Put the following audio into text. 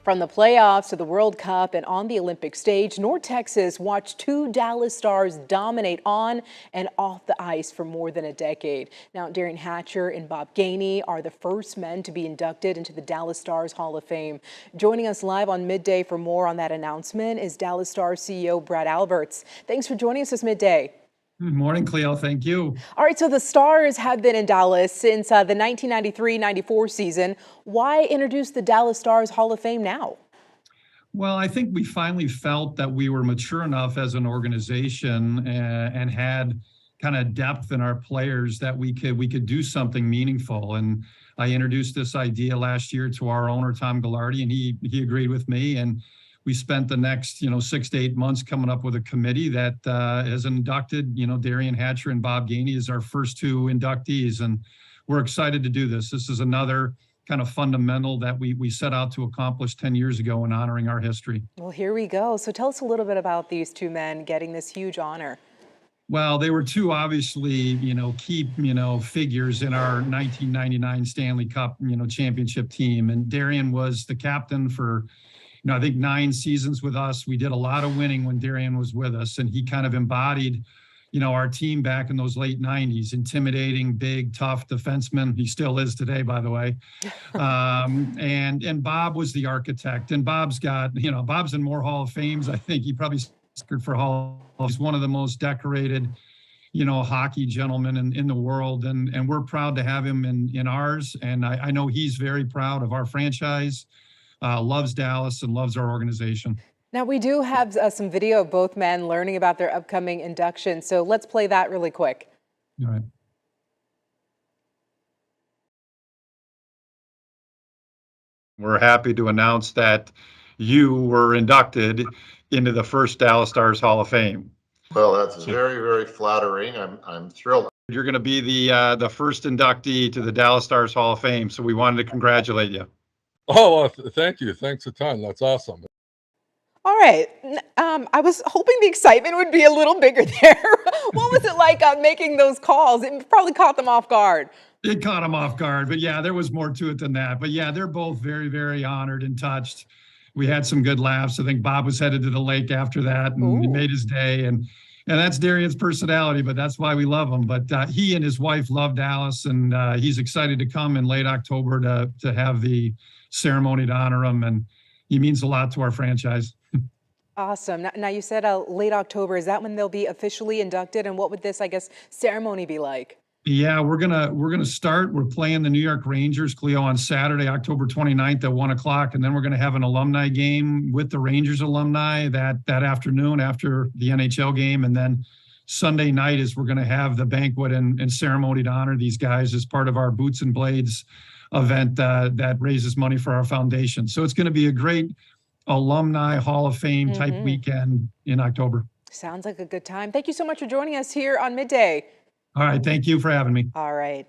From the playoffs to the World Cup and on the Olympic stage, North Texas watched two Dallas Stars dominate on and off the ice for more than a decade. Now, Derian and Bob Gainey are the first men to be inducted into the Dallas Stars Hall of Fame. Joining us live on Midday for more on that announcement is Dallas Stars CEO Brad Alberts. Thanks for joining us this midday. Good morning, Cleo. Thank you. All right, so the Stars have been in Dallas since the 1993-94 season. Why introduce the Dallas Stars Hall of Fame now? Well, I think we finally felt that we were mature enough as an organization and had kind of depth in our players that we could do something meaningful. And I introduced this idea last year to our owner, Tom Gallardi, and he agreed with me. And we spent the next, 6 to 8 months coming up with a committee that has inducted, Derian and Bob Gainey as our first two inductees. And we're excited to do this. This is another kind of fundamental that we set out to accomplish 10 years ago in honoring our history. Well, here we go. So tell us a little bit about these two men getting this huge honor. Well, they were two obviously, key, figures in our 1999 Stanley Cup, championship team. And Derian was the captain for I think 9 seasons with us. We did a lot of winning when Derian was with us, and he kind of embodied, our team back in those late 90s, intimidating, big, tough defenseman. He still is today, by the way. And Bob was the architect, and Bob's got, Bob's in more Hall of Fames. I think he probably scored for Hall. He's one of the most decorated, hockey gentlemen in the world, and we're proud to have him in ours. And I know he's very proud of our franchise. Loves Dallas and loves our organization. Now, we do have some video of both men learning about their upcoming induction, so let's play that really quick. All right. We're happy to announce that you were inducted into the first Dallas Stars Hall of Fame. Well, that's very, very flattering. I'm thrilled. You're going to be the first inductee to the Dallas Stars Hall of Fame, so we wanted to congratulate you. Oh, well, thank you. Thanks a ton. That's awesome. All right. I was hoping the excitement would be a little bigger there. What was it like making those calls? It probably caught them off guard. It caught them off guard, but yeah, there was more to it than that. But yeah, they're both very, very honored and touched. We had some good laughs. I think Bob was headed to the lake after that, and he made his day. And that's Derian's personality, but that's why we love him. But he and his wife love Dallas, and he's excited to come in late October to have the ceremony to honor him, and he means a lot to our franchise. Awesome. Now you said late October. Is that when they'll be officially inducted? And what would this, ceremony be like? Yeah, we're gonna start. We're playing the New York Rangers, Cleo, on Saturday, October 29th at 1:00, and then we're gonna have an alumni game with the Rangers alumni that afternoon after the NHL game, and then Sunday night is we're gonna have the banquet and ceremony to honor these guys as part of our Boots and Blades event that raises money for our foundation. So it's going to be a great alumni Hall of Fame type weekend in October. Sounds like a good time. Thank you so much for joining us here on Midday. All right. Thank you for having me. All right.